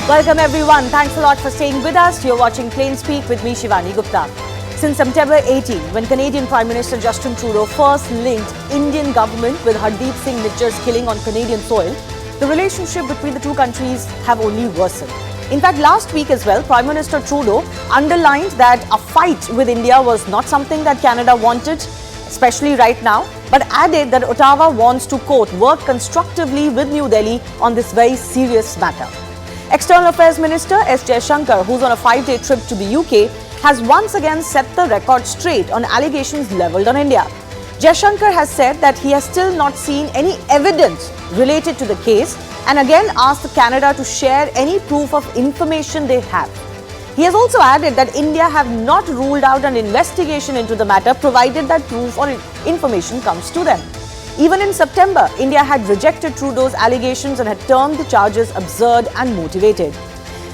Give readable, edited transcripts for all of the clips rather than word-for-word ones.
Welcome everyone. Thanks a lot for staying with us. You're watching Plain Speak with me, Shivani Gupta. Since September 18, when Canadian Prime Minister Justin Trudeau first linked Indian government with Hardeep Singh Nijjar's killing on Canadian soil, the relationship between the two countries have only worsened. In fact, last week as well, Prime Minister Trudeau underlined that a fight with India was not something that Canada wanted, especially right now, but added that Ottawa wants to, quote, work constructively with New Delhi on this very serious matter. External Affairs Minister S Jaishankar, who's on a 5-day trip to the UK, has once again set the record straight on allegations levelled on India. Jaishankar has said that he has still not seen any evidence related to the case and again asked Canada to share any proof of information they have. He has also added that India have not ruled out an investigation into the matter provided that proof or information comes to them. Even in September, India had rejected Trudeau's allegations and had termed the charges absurd and motivated.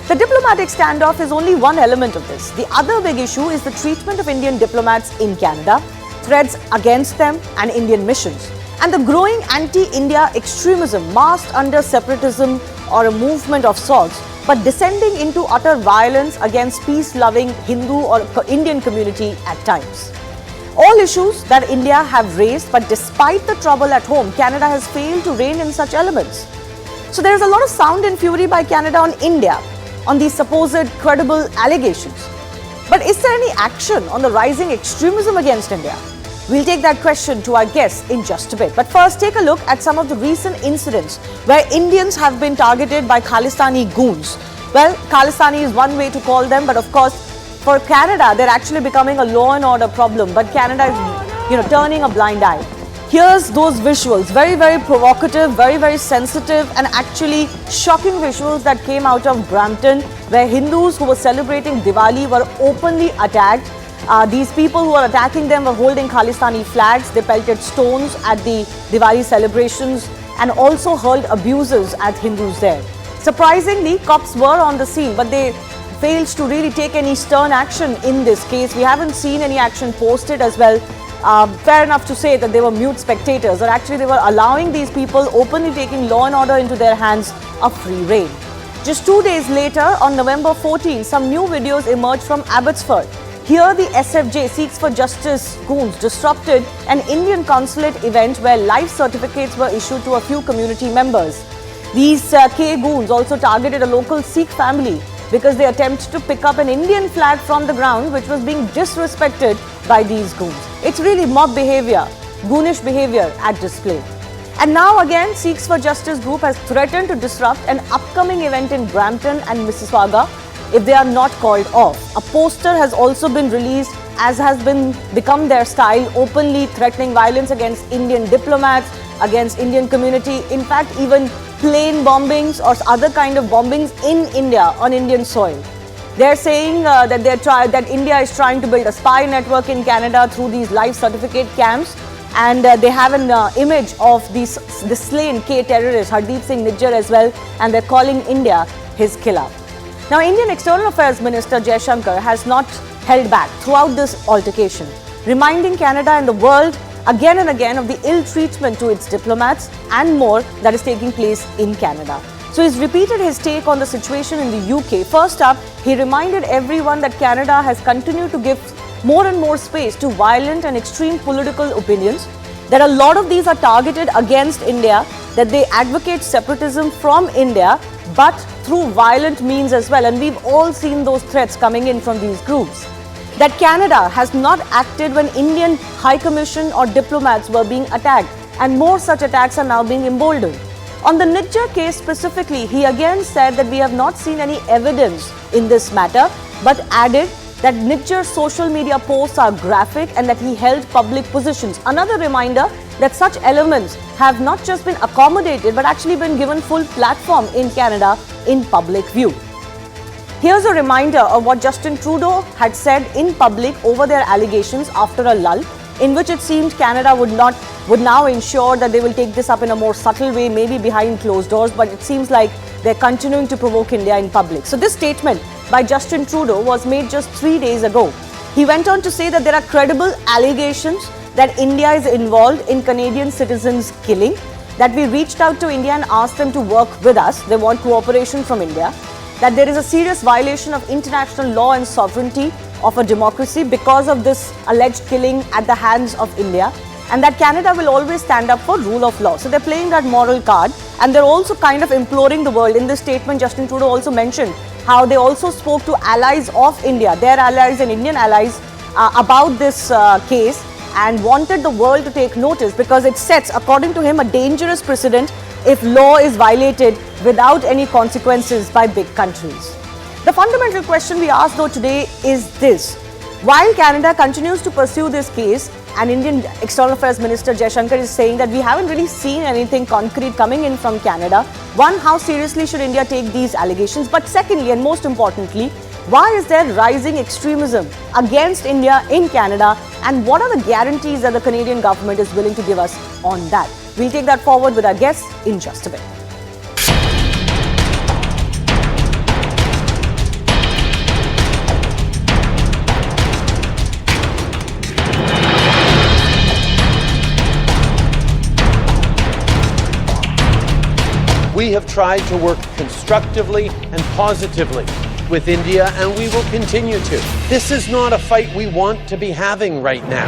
The diplomatic standoff is only one element of this. The other big issue is the treatment of Indian diplomats in Canada, threats against them and Indian missions, and the growing anti-India extremism masked under separatism or a movement of sorts, but descending into utter violence against peace-loving Hindu or Indian community at times. All issues that India have raised, but despite the trouble at home, Canada has failed to rein in such elements. So there is a lot of sound and fury by Canada on India on these supposed credible allegations. But is there any action on the rising extremism against India? We'll take that question to our guests in just a bit. But first, take a look at some of the recent incidents where Indians have been targeted by Khalistani goons. Well, Khalistani is one way to call them, but of course, for Canada, they're actually becoming a law and order problem, but Canada is, turning a blind eye. Here's those visuals, very, very provocative, very, very sensitive and actually shocking visuals that came out of Brampton, where Hindus who were celebrating Diwali were openly attacked. These people who were attacking them were holding Khalistani flags. They pelted stones at the Diwali celebrations and also hurled abuses at Hindus there. Surprisingly, cops were on the scene, but they failed to really take any stern action in this case. We haven't seen any action posted as well. Fair enough to say that they were mute spectators, or actually they were allowing these people openly taking law and order into their hands a free rein. Just 2 days later, on November 14, some new videos emerged from Abbotsford. Here, the SFJ Seeks for Justice goons disrupted an Indian consulate event where life certificates were issued to a few community members. These K goons also targeted a local Sikh family because they attempted to pick up an Indian flag from the ground which was being disrespected by these goons. It's really mob behavior, goonish behavior at display. And now again, Seeks for Justice group has threatened to disrupt an upcoming event in Brampton and Mississauga if they are not called off. A poster has also been released, as has become their style, openly threatening violence against Indian diplomats, against Indian community, in fact even plane bombings or other kind of bombings in India on Indian soil. They're saying that India is trying to build a spy network in Canada through these life certificate camps, and they have an image of the slain K terrorist Hardeep Singh Nijjar as well, and they're calling India his killer. Now, Indian External Affairs Minister Jaishankar has not held back throughout this altercation, reminding Canada and the world again and again of the ill treatment to its diplomats and more that is taking place in Canada. So he's repeated his take on the situation in the UK. First up, he reminded everyone that Canada has continued to give more and more space to violent and extreme political opinions, that a lot of these are targeted against India, that they advocate separatism from India, but through violent means as well. And we've all seen those threats coming in from these groups. That Canada has not acted when Indian High Commission or diplomats were being attacked, and more such attacks are now being emboldened. On the Nijjar case specifically, he again said that we have not seen any evidence in this matter, but added that Nijjar's social media posts are graphic and that he held public positions. Another reminder that such elements have not just been accommodated, but actually been given full platform in Canada in public view. Here's a reminder of what Justin Trudeau had said in public over their allegations after a lull, in which it seemed Canada would now ensure that they will take this up in a more subtle way, maybe behind closed doors, but it seems like they're continuing to provoke India in public. So this statement by Justin Trudeau was made just 3 days ago. He went on to say that there are credible allegations that India is involved in Canadian citizens' killing, that we reached out to India and asked them to work with us. They want cooperation from India. That there is a serious violation of international law and sovereignty of a democracy because of this alleged killing at the hands of India, and that Canada will always stand up for rule of law. So they're playing that moral card, and they're also kind of imploring the world. In this statement, Justin Trudeau also mentioned how they also spoke to allies of India, their allies and Indian allies, about this case, and wanted the world to take notice because it sets, according to him, a dangerous precedent if law is violated without any consequences by big countries. The fundamental question we ask though today is this: while Canada continues to pursue this case, and Indian External Affairs Minister S Jaishankar is saying that we haven't really seen anything concrete coming in from Canada. One, how seriously should India take these allegations? But secondly, and most importantly, why is there rising extremism against India in Canada, and what are the guarantees that the Canadian government is willing to give us on that? We'll take that forward with our guests in just a bit. We have tried to work constructively and positively with India, and we will continue to. This is not a fight we want to be having right now.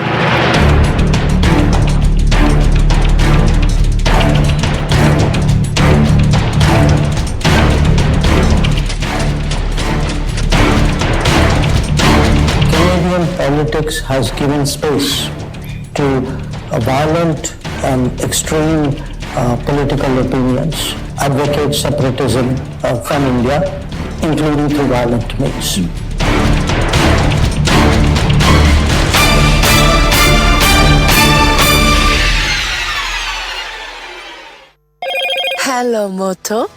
Canadian politics has given space to violent and extreme political opinions, advocate separatism from India, including through violent means. Hello, Moto.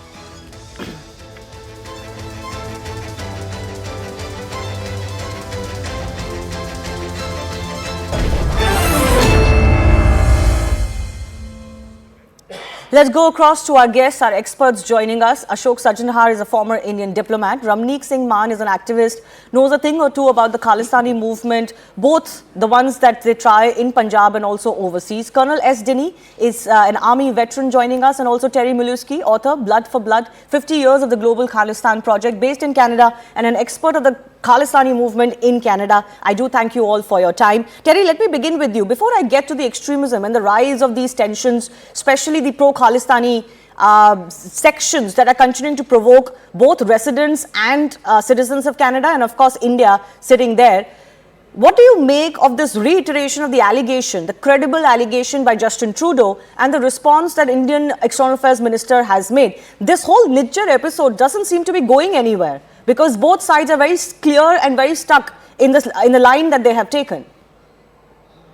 Let's go across to our guests, our experts joining us. Ashok Sajjanhar is a former Indian diplomat. Ramneek Singh Mann is an activist, knows a thing or two about the Khalistani movement, both the ones that they try in Punjab and also overseas. Colonel S. Dinny is an army veteran joining us, and also Terry Miluski, author, Blood for Blood, 50 years of the Global Khalistan Project, based in Canada and an expert of the Khalistani movement in Canada. I do thank you all for your time. Terry, let me begin with you. Before I get to the extremism and the rise of these tensions, especially the pro-Khalistani sections that are continuing to provoke both residents and citizens of Canada, and of course India sitting there, what do you make of this reiteration of the allegation, the credible allegation by Justin Trudeau, and the response that Indian External Affairs Minister has made? This whole Nijjar episode doesn't seem to be going anywhere, because both sides are very clear and very stuck in the line that they have taken.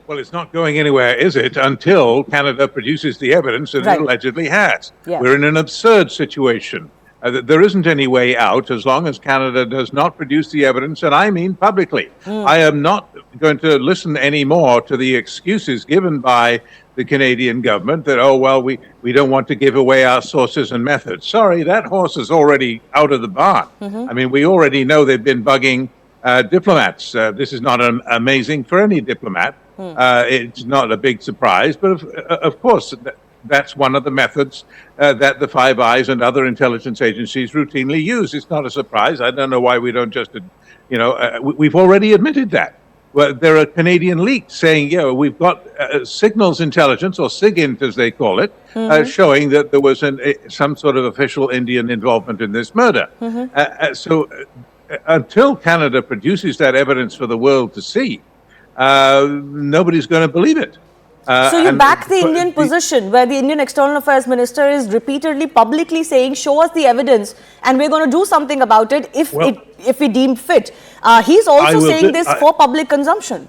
Well, it's not going anywhere, is it, until Canada produces the evidence that it allegedly has. Yeah. We're in an absurd situation. There isn't any way out as long as Canada does not produce the evidence, and I mean publicly. I am not going to listen anymore to the excuses given by the Canadian government that, oh, well, we don't want to give away our sources and methods. Sorry, that horse is already out of the barn. I mean, we already know they've been bugging diplomats. This is not amazing for any diplomat. It's not a big surprise, but of course, that's one of the methods that the Five Eyes and other intelligence agencies routinely use. It's not a surprise. I don't know why we don't just, we've already admitted that. Well, there are Canadian leaks saying, we've got signals intelligence, or SIGINT as they call it, showing that there was some sort of official Indian involvement in this murder. So until Canada produces that evidence for the world to see, nobody's going to believe it. So you back the Indian position, where the Indian External Affairs Minister is repeatedly publicly saying, show us the evidence and we're going to do something about it if we deem fit. He's also saying this for public consumption.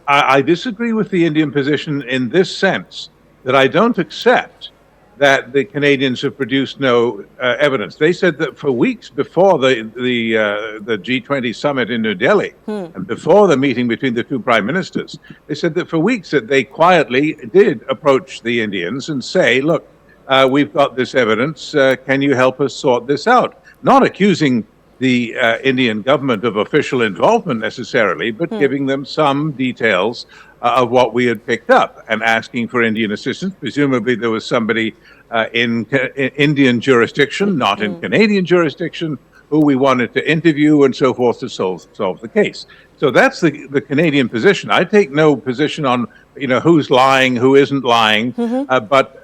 I disagree with the Indian position in this sense, that I don't accept that the Canadians have produced no evidence. They said that for weeks before the G20 summit in New Delhi, and before the meeting between the two prime ministers, they said that for weeks that they quietly did approach the Indians and say, look, we've got this evidence, can you help us sort this out? Not accusing the Indian government of official involvement necessarily, but giving them some details of what we had picked up and asking for Indian assistance. Presumably there was somebody in Indian jurisdiction, not in Canadian jurisdiction, who we wanted to interview and so forth to solve the case. So that's the Canadian position. I take no position on who's lying, who isn't lying, but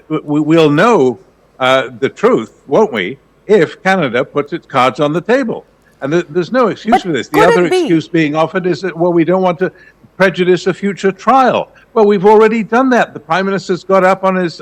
we'll know the truth, won't we, if Canada puts its cards on the table. And there's no excuse for this. The other excuse being offered is that, well, we don't want to prejudice a future trial. Well, we've already done that. The Prime Minister's got up on his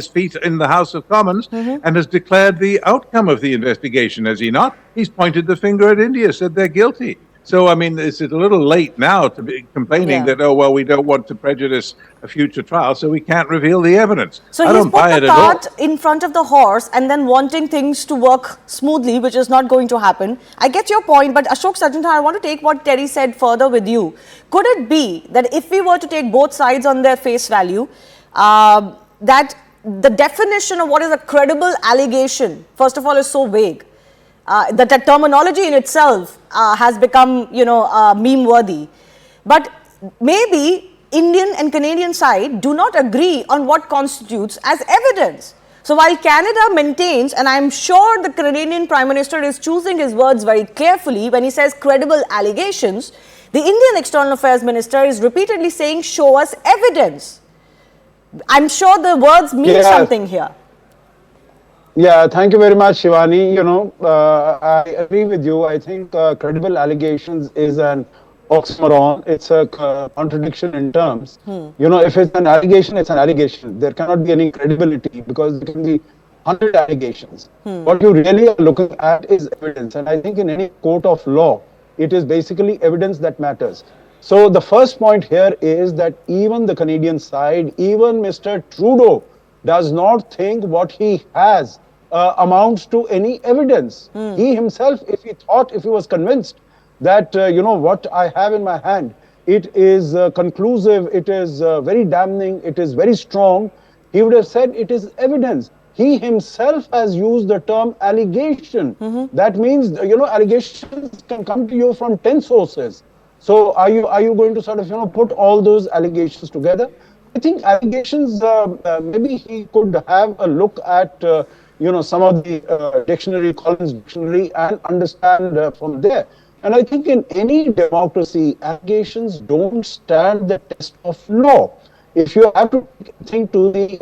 feet in the House of Commons and has declared the outcome of the investigation, has he not? He's pointed the finger at India, said they're guilty. So, I mean, it's a little late now to be complaining that, oh, well, we don't want to prejudice a future trial, so we can't reveal the evidence. So he's put the cart in front of the horse and then wanting things to work smoothly, which is not going to happen. I get your point, but Ashok Sajantar, I want to take what Terry said further with you. Could it be that if we were to take both sides on their face value, that the definition of what is a credible allegation, first of all, is so vague? That the terminology in itself has become, meme-worthy. But maybe Indian and Canadian side do not agree on what constitutes as evidence. So while Canada maintains, and I'm sure the Canadian Prime Minister is choosing his words very carefully when he says credible allegations, the Indian External Affairs Minister is repeatedly saying, show us evidence. I'm sure the words mean something here. Yeah, thank you very much, Shivani. I agree with you. I think credible allegations is an oxymoron. It's a contradiction in terms. If it's an allegation, it's an allegation. There cannot be any credibility because there can be 100 allegations. What you really are looking at is evidence. And I think in any court of law, it is basically evidence that matters. So the first point here is that even the Canadian side, even Mr. Trudeau, does not think what he has amounts to any evidence. He himself, if he was convinced that, what I have in my hand, it is conclusive, it is very damning, it is very strong, he would have said it is evidence. He himself has used the term allegation. That means, allegations can come to you from 10 sources. So are you going to sort of, put all those allegations together? I think allegations, maybe he could have a look at, some of the dictionary, Collins Dictionary, and understand from there. And I think in any democracy, allegations don't stand the test of law. If you have to think to any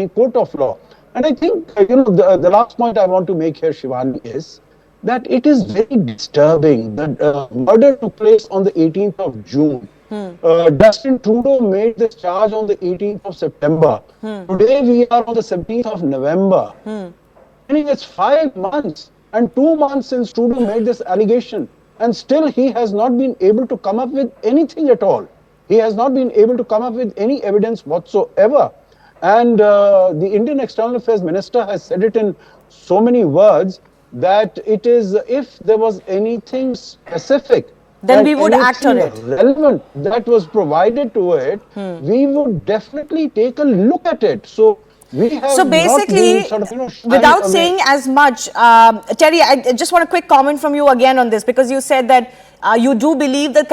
court of law. And I think, the last point I want to make here, Shivani, is that it is very disturbing that murder took place on the 18th of June. Justin Trudeau made this charge on the 18th of September. Today we are on the 17th of November. I think it's 5 months and 2 months since Trudeau made this allegation. And still he has not been able to come up with anything at all. He has not been able to come up with any evidence whatsoever. And the Indian External Affairs Minister has said it in so many words that it is, if there was anything specific, then we would act on it. Relevant that was provided to it, we would definitely take a look at it. So we have so basically, without saying as much, Terry, I just want a quick comment from you again on this, because you said that you do believe that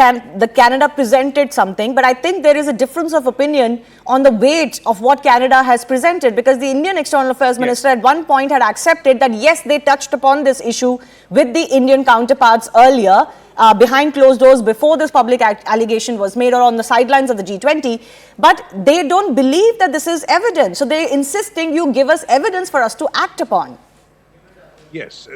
Canada presented something, but I think there is a difference of opinion on the weight of what Canada has presented, because the Indian External Affairs Minister at one point had accepted that yes, they touched upon this issue with the Indian counterparts earlier, behind closed doors before this public allegation was made, or on the sidelines of the G20, but they don't believe that this is evidence. So they're insisting you give us evidence for us to act upon. Yes,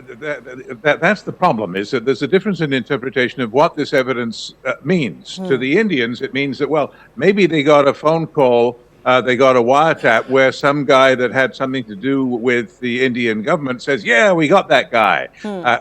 that's the problem, is that there's a difference in interpretation of what this evidence means. To the Indians, it means that, well, maybe they got a phone call, they got a wiretap where some guy that had something to do with the Indian government says, yeah, we got that guy.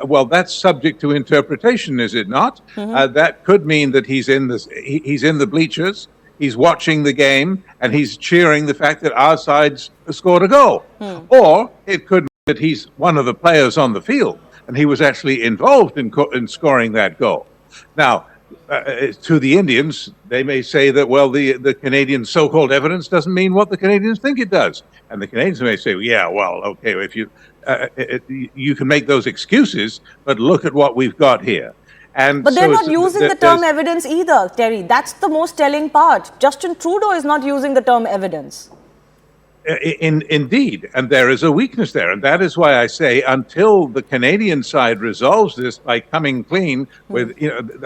Well, that's subject to interpretation, is it not? That could mean that he's in the bleachers, he's watching the game, and he's cheering the fact that our side's scored a goal. Or it could mean that he's one of the players on the field, and he was actually involved in scoring that goal. Now, to the Indians, they may say that, well, the Canadian so-called evidence doesn't mean what the Canadians think it does. And the Canadians may say, yeah, well, okay, if you can make those excuses, but look at what we've got here. And but they're not using the term evidence either, Terry. That's the most telling part. Justin Trudeau is not using the term evidence. Indeed, and there is a weakness there, and that is why I say until the Canadian side resolves this by coming clean with,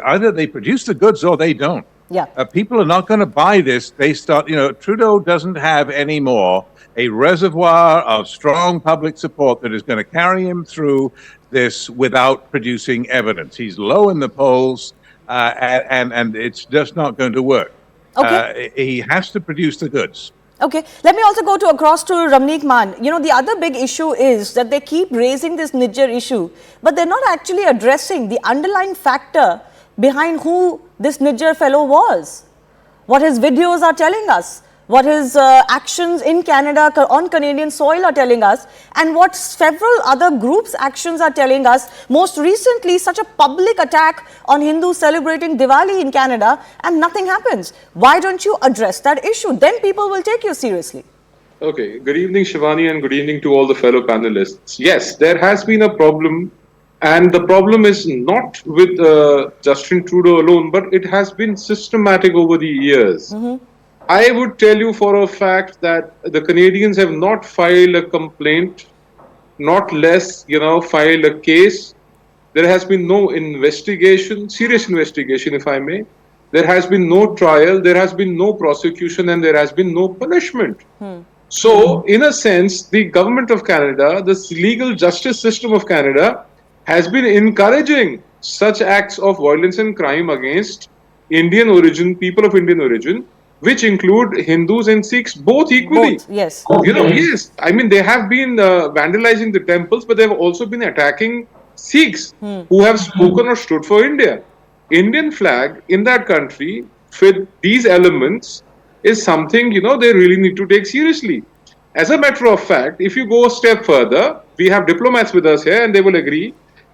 either they produce the goods or they don't. Yeah, people are not going to buy this. They start, Trudeau doesn't have anymore a reservoir of strong public support that is going to carry him through this without producing evidence. He's low in the polls, and it's just not going to work. Okay. He has to produce the goods. Okay, let me also go across to Ramneek Man. The other big issue is that they keep raising this Nijjar issue, but they're not actually addressing the underlying factor behind who this Nijjar fellow was, what his videos are telling us, what his actions in Canada on Canadian soil are telling us, and what several other groups' actions are telling us. Most recently, such a public attack on Hindus celebrating Diwali in Canada, and nothing happens. Why don't you address that issue? Then people will take you seriously. Okay. Good evening, Shivani, and good evening to all the fellow panelists. Yes, there has been a problem, and the problem is not with Justin Trudeau alone, but it has been systematic over the years. Mm-hmm. I would tell you for a fact that the Canadians have not filed a complaint, not less, filed a case. There has been no investigation, serious investigation, if I may. There has been no trial, there has been no prosecution, and there has been no punishment. So, in a sense, the government of Canada, the legal justice system of Canada, has been encouraging such acts of violence and crime against Indian origin, people of Indian origin, which include Hindus and Sikhs both equally. Both, yes. Yes. I mean, they have been vandalizing the temples, but they have also been attacking Sikhs who have spoken or stood for India. Indian flag in that country with these elements is something, they really need to take seriously. As a matter of fact, if you go a step further, we have diplomats with us here and they will agree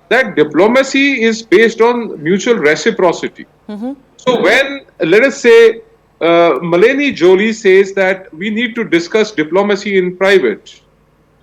that diplomacy is based on mutual reciprocity. Mm-hmm. So when, let us say, Melanie Joly says that we need to discuss diplomacy in private.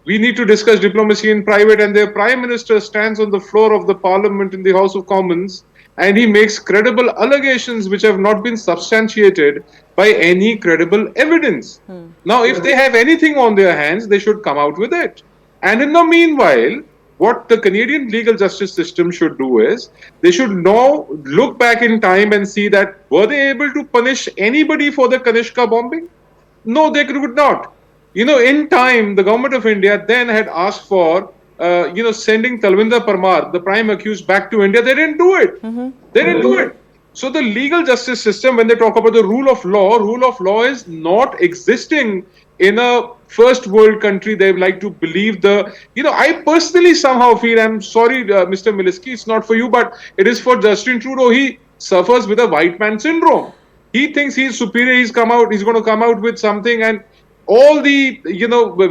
We need to discuss diplomacy in private, and their Prime Minister stands on the floor of the Parliament in the House of Commons and he makes credible allegations which have not been substantiated by any credible evidence. Now, if they have anything on their hands, they should come out with it. And in the meanwhile, what the Canadian legal justice system should do is, they should now look back in time and see that, were they able to punish anybody for the Kanishka bombing? No, they could not. In time, the government of India then had asked for, sending Talvinder Parmar, the prime accused, back to India. They didn't do it. They didn't do it. So the legal justice system, when they talk about the rule of law is not existing in a first world country. They like to believe I personally somehow feel, I'm sorry, Mr. Miliski, it's not for you, but it is for Justin Trudeau. He suffers with a white man syndrome. He thinks he's superior. He's going to come out with something, and all the,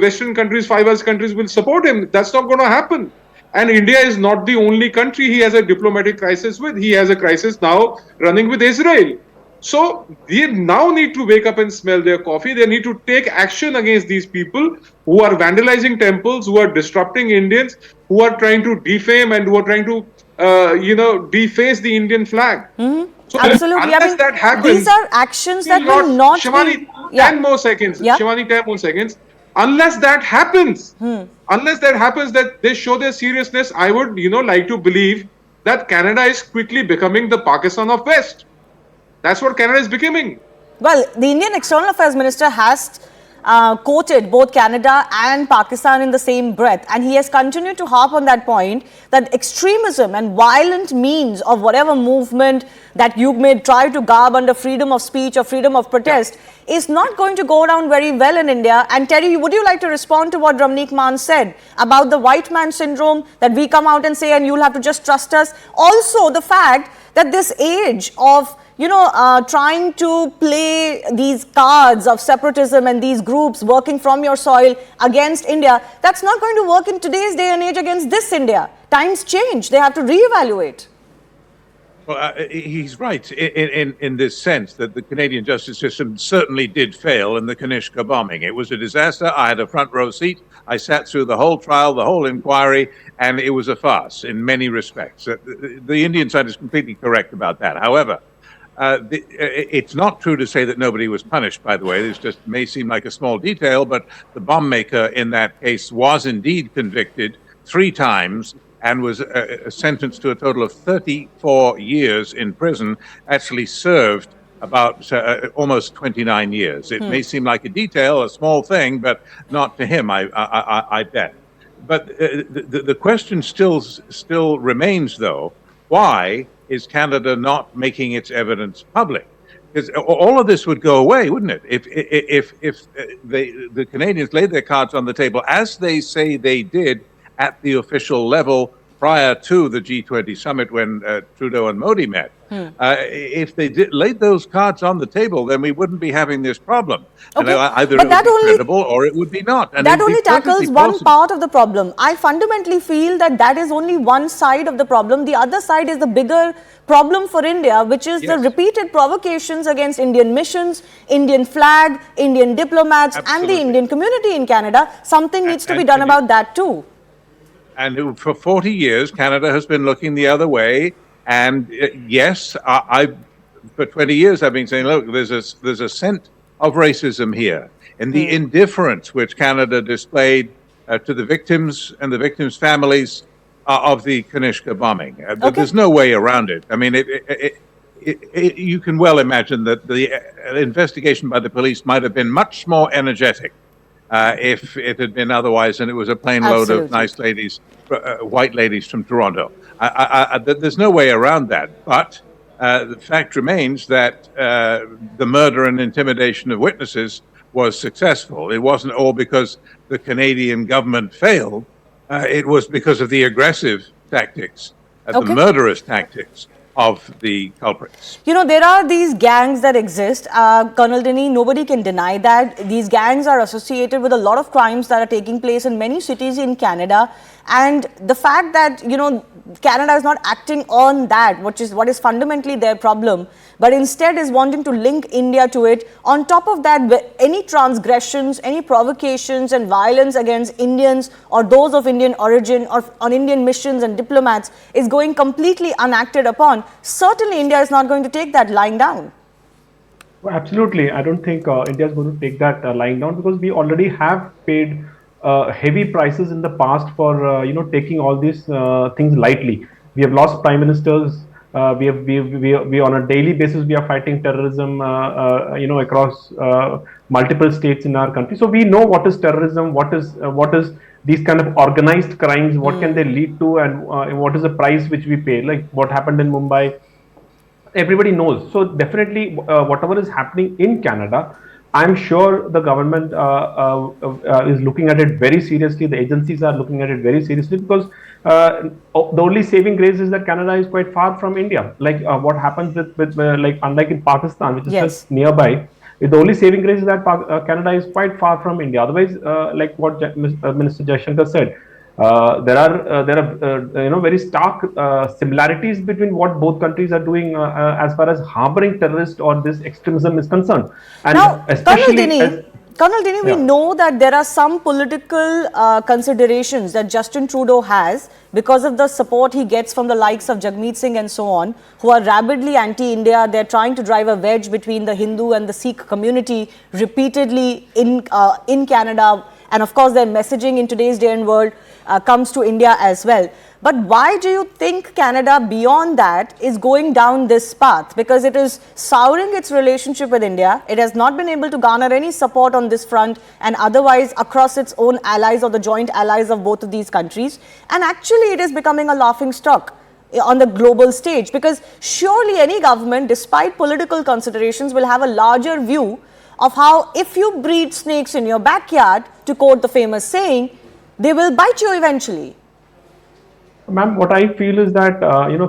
Western countries, 5 other countries will support him. That's not going to happen. And India is not the only country he has a diplomatic crisis with. He has a crisis now running with Israel. So they now need to wake up and smell their coffee. They need to take action against these people who are vandalizing temples, who are disrupting Indians, who are trying to defame and who are trying to, deface the Indian flag. Mm-hmm. So absolutely. That happens, these are actions that will not Shivani, 10 more seconds. Yeah. Shivani, 10 more seconds. Unless that happens, that they show their seriousness, I would, like to believe that Canada is quickly becoming the Pakistan of West. That's what Canada is becoming. Well, the Indian External Affairs Minister has quoted both Canada and Pakistan in the same breath, and he has continued to harp on that point, that extremism and violent means of whatever movement that you may try to garb under freedom of speech or freedom of protest is not going to go down very well in India. And Terry, would you like to respond to what Ramneek Man said about the white man syndrome, that we come out and say, and you'll have to just trust us? Also, the fact that this age of trying to play these cards of separatism and these groups working from your soil against India, that's not going to work in today's day and age against this India. Times change. They have to reevaluate. Well, he's right in this sense that the Canadian justice system certainly did fail in the Kanishka bombing. It was a disaster. I had a front row seat. I sat through the whole trial, the whole inquiry, and it was a farce in many respects. The Indian side is completely correct about that. However, it's not true to say that nobody was punished, by the way. This just may seem like a small detail, but the bomb maker in that case was indeed convicted 3 times and was sentenced to a total of 34 years in prison, actually served about almost 29 years. It may seem like a detail, a small thing, but not to him, I bet. But the question still remains, though, why is Canada not making its evidence public? Because all of this would go away, wouldn't it? If the Canadians laid their cards on the table, as they say they did at the official level prior to the G20 summit when Trudeau and Modi met. If they laid those cards on the table, then we wouldn't be having this problem. Okay. And either it would be credible or it would be not. And that only tackles one part of the problem. I fundamentally feel that is only one side of the problem. The other side is the bigger problem for India, which is the repeated provocations against Indian missions, Indian flag, Indian diplomats, and the Indian community in Canada. Something needs to be done about that too. And for 40 years, Canada has been looking the other way. And yes, for 20 years I've been saying, look, there's a scent of racism here, and the indifference which Canada displayed to the victims and the victims' families of the Kanishka bombing. There's no way around it. I mean, you can well imagine that the investigation by the police might have been much more energetic if it had been otherwise, and it was a plane load of nice ladies, white ladies from Toronto. There's no way around that. But the fact remains that the murder and intimidation of witnesses was successful. It wasn't all because the Canadian government failed. It was because of the aggressive tactics, the murderous tactics of the culprits. You know, there are these gangs that exist. Colonel Denny, nobody can deny that. These gangs are associated with a lot of crimes that are taking place in many cities in Canada. And the fact that, you know, Canada is not acting on that, which is what is fundamentally their problem, but instead is wanting to link India to it. On top of that, any transgressions, any provocations and violence against Indians or those of Indian origin or on Indian missions and diplomats is going completely unacted upon. Certainly, India is not going to take that lying down. Well, absolutely. I don't think India is going to take that lying down, because we already have paid heavy prices in the past for taking all these things lightly. We have lost prime ministers. We on a daily basis we are fighting terrorism across multiple states in our country. So we know what is terrorism, what is these kind of organized crimes, what can they lead to, and what is the price which we pay, like what happened in Mumbai. Everybody knows. So definitely whatever is happening in Canada, I'm sure the government is looking at it very seriously. The agencies are looking at it very seriously, because the only saving grace is that Canada is quite far from India. Like what happens with like unlike in Pakistan, which is just nearby, the only saving grace is that Canada is quite far from India. Otherwise, like what Minister Jaishankar said, there are very stark similarities between what both countries are doing as far as harboring terrorists or this extremism is concerned. And now, especially Colonel Denny, we know that there are some political considerations that Justin Trudeau has because of the support he gets from the likes of Jagmeet Singh and so on, who are rabidly anti-India. They're trying to drive a wedge between the Hindu and the Sikh community repeatedly in Canada. And of course, their messaging in today's day and world comes to India as well. But why do you think Canada, beyond that, is going down this path? Because it is souring its relationship with India. It has not been able to garner any support on this front and otherwise across its own allies or the joint allies of both of these countries. And actually, it is becoming a laughing stock on the global stage, because surely any government, despite political considerations, will have a larger view of how if you breed snakes in your backyard, to quote the famous saying, they will bite you eventually. Ma'am, what I feel is that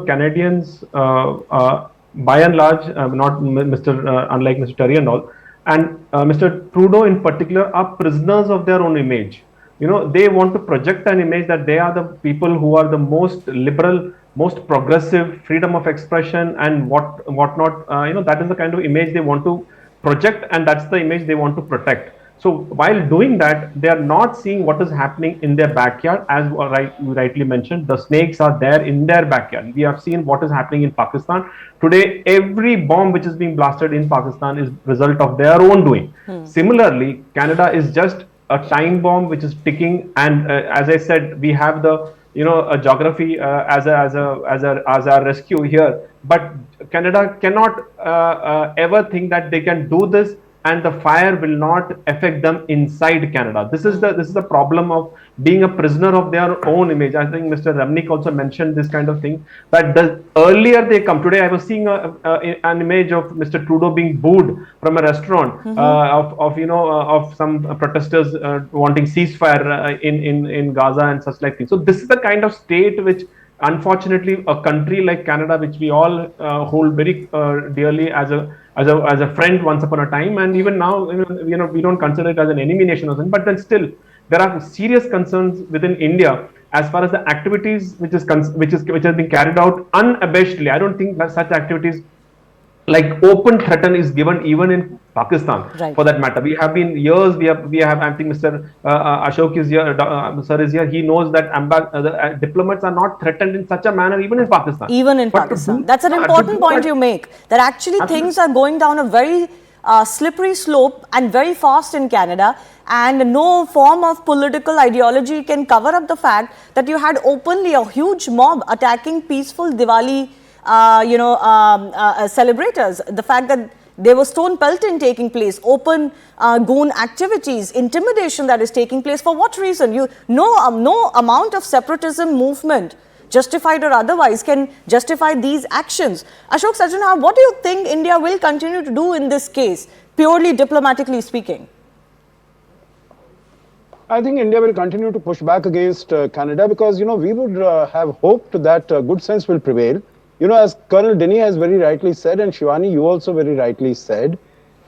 Canadians, by and large, not unlike Mr. Terry and all, and Mr. Trudeau in particular, are prisoners of their own image. they want to project an image that they are the people who are the most liberal, most progressive, freedom of expression and whatnot. That is the kind of image they want to project, and that's the image they want to protect. So while doing that, they are not seeing what is happening in their backyard. As you rightly mentioned, the snakes are there in their backyard. We have seen what is happening in Pakistan. Today, every bomb which is being blasted in Pakistan is result of their own doing. Similarly, Canada is just a time bomb which is ticking. And as I said, we have the a geography as a rescue here. But Canada cannot ever think that they can do this and the fire will not affect them inside Canada. This is the problem of being a prisoner of their own image. I think Mr. Ramnik also mentioned this kind of thing, that the earlier they come. Today I was seeing an image of Mr. Trudeau being booed from a restaurant of some protesters wanting ceasefire in Gaza and such like things. So this is the kind of state which, unfortunately, a country like Canada, which we all hold very dearly as a friend once upon a time, and even now, we don't consider it as an enemy nation or something. But then still, there are serious concerns within India as far as the activities which has been carried out unabashedly. I don't think that such activities like open threaten is given even in Pakistan, for that matter. We have been years. We have. I think Mr. Ashok is here. Sir is here. He knows that the diplomats are not threatened in such a manner, even in Pakistan. Even in Pakistan, that's an important point you make. That actually things are going down a very slippery slope and very fast in Canada, and no form of political ideology can cover up the fact that you had openly a huge mob attacking peaceful Diwali celebrators. The fact that there was stone pelting taking place, open goon activities, intimidation that is taking place. For what reason? No amount of separatism movement, justified or otherwise, can justify these actions. Ashok Sajjanhar, what do you think India will continue to do in this case, purely diplomatically speaking? I think India will continue to push back against Canada, because, we would have hoped that good sense will prevail. As Colonel Denny has very rightly said, and Shivani, you also very rightly said,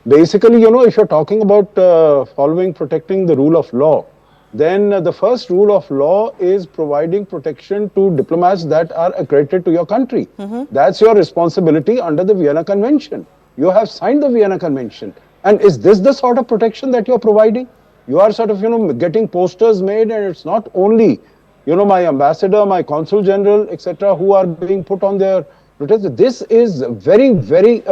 basically, if you're talking about protecting the rule of law, then the first rule of law is providing protection to diplomats that are accredited to your country. That's your responsibility under the Vienna Convention. You have signed the Vienna Convention. And is this the sort of protection that you're providing? You are sort of, getting posters made, and it's not only my ambassador, my consul general, etc., who are being put on their protest. This is very, very,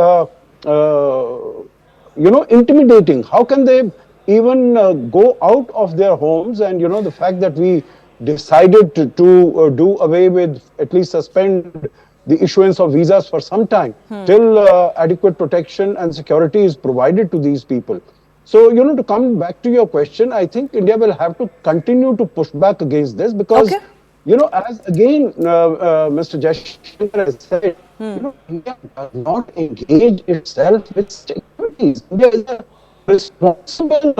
intimidating. How can they even go out of their homes? And, the fact that we decided to do away with, at least suspend the issuance of visas for some time, till adequate protection and security is provided to these people. So, to come back to your question, I think India will have to continue to push back against this, because, as again Mr. Jaishankar has said, India does not engage itself with activities. India is a responsible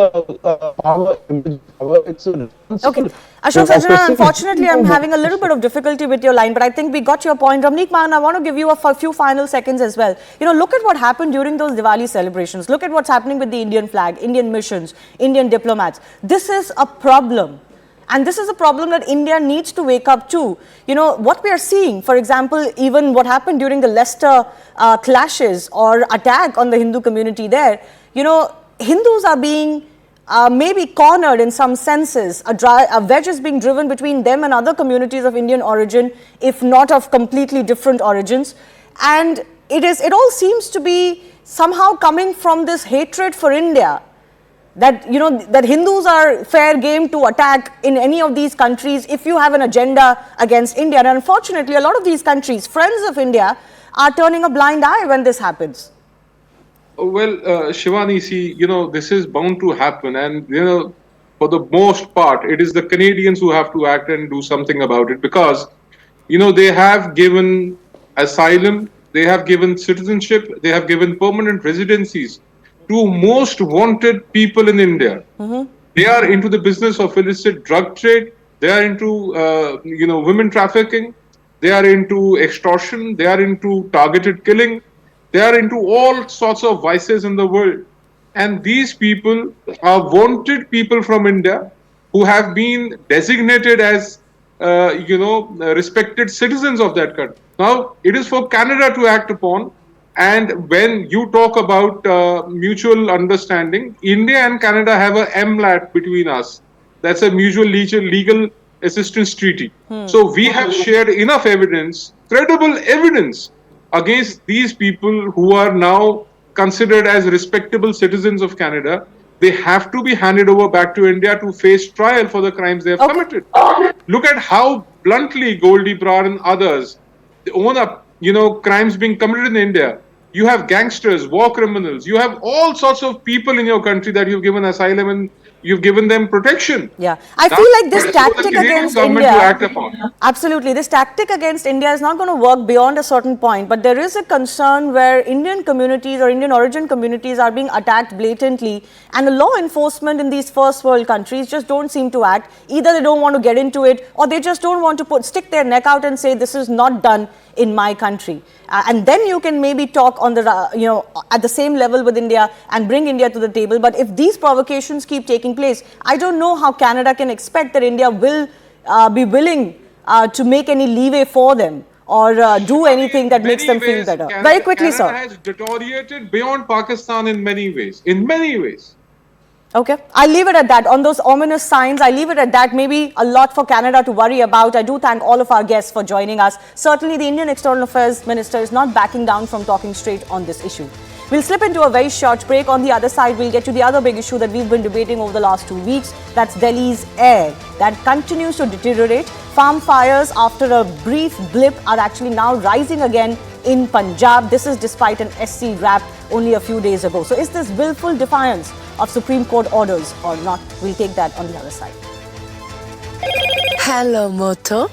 power. It's a responsible. Ashok Sajjanhar, unfortunately, I'm having a little bit of difficulty with your line, but I think we got your point. Ramnik Maan, I want to give you a few final seconds as well. Look at what happened during those Diwali celebrations. Look at what's happening with the Indian flag, Indian missions, Indian diplomats. This is a problem. And this is a problem that India needs to wake up to. What we are seeing, for example, even what happened during the Leicester clashes or attack on the Hindu community there, Hindus are being maybe cornered in some senses. A wedge is being driven between them and other communities of Indian origin, if not of completely different origins. And it all seems to be somehow coming from this hatred for India, that that Hindus are fair game to attack in any of these countries if you have an agenda against India. And unfortunately, a lot of these countries, friends of India, are turning a blind eye when this happens. Well, Shivani, see, this is bound to happen, and for the most part, it is the Canadians who have to act and do something about it, because they have given asylum, they have given citizenship, they have given permanent residencies to most wanted people in India. They are into the business of illicit drug trade, they are into women trafficking, they are into extortion, they are into targeted killing. They are into all sorts of vices in the world. And these people are wanted people from India who have been designated as, respected citizens of that country. Now, it is for Canada to act upon. And when you talk about mutual understanding, India and Canada have a MLAT between us. That's a mutual legal assistance treaty. So we have shared enough evidence, credible evidence, against these people who are now considered as respectable citizens of Canada. They have to be handed over back to India to face trial for the crimes they have committed. Look at how bluntly Goldie Brar and others own up, crimes being committed in India. You have gangsters, war criminals. You have all sorts of people in your country that you've given asylum and you've given them protection. Yeah, I feel like this tactic against India, absolutely, this tactic against India is not going to work beyond a certain point. But there is a concern where Indian communities or Indian origin communities are being attacked blatantly, and the law enforcement in these first world countries just don't seem to act. Either they don't want to get into it, or they just don't want to stick their neck out and say this is not done in my country. And then you can maybe talk on the, at the same level with India and bring India to the table. But if these provocations keep taking place, I don't know how Canada can expect that India will be willing to make any leeway for them or do anything that makes them feel better. Very quickly, sir. Canada has deteriorated beyond Pakistan in many ways. In many ways. Okay, I'll leave it at that. On those ominous signs, I'll leave it at that. Maybe a lot for Canada to worry about. I do thank all of our guests for joining us. Certainly, the Indian External Affairs Minister is not backing down from talking straight on this issue. We'll slip into a very short break. On the other side, we'll get to the other big issue that we've been debating over the last 2 weeks. That's Delhi's air that continues to deteriorate. Farm fires, after a brief blip, are actually now rising again in Punjab. This is despite an SC rap only a few days ago. So is this willful defiance of Supreme Court orders or not? We'll take that on the other side. Hello, Moto.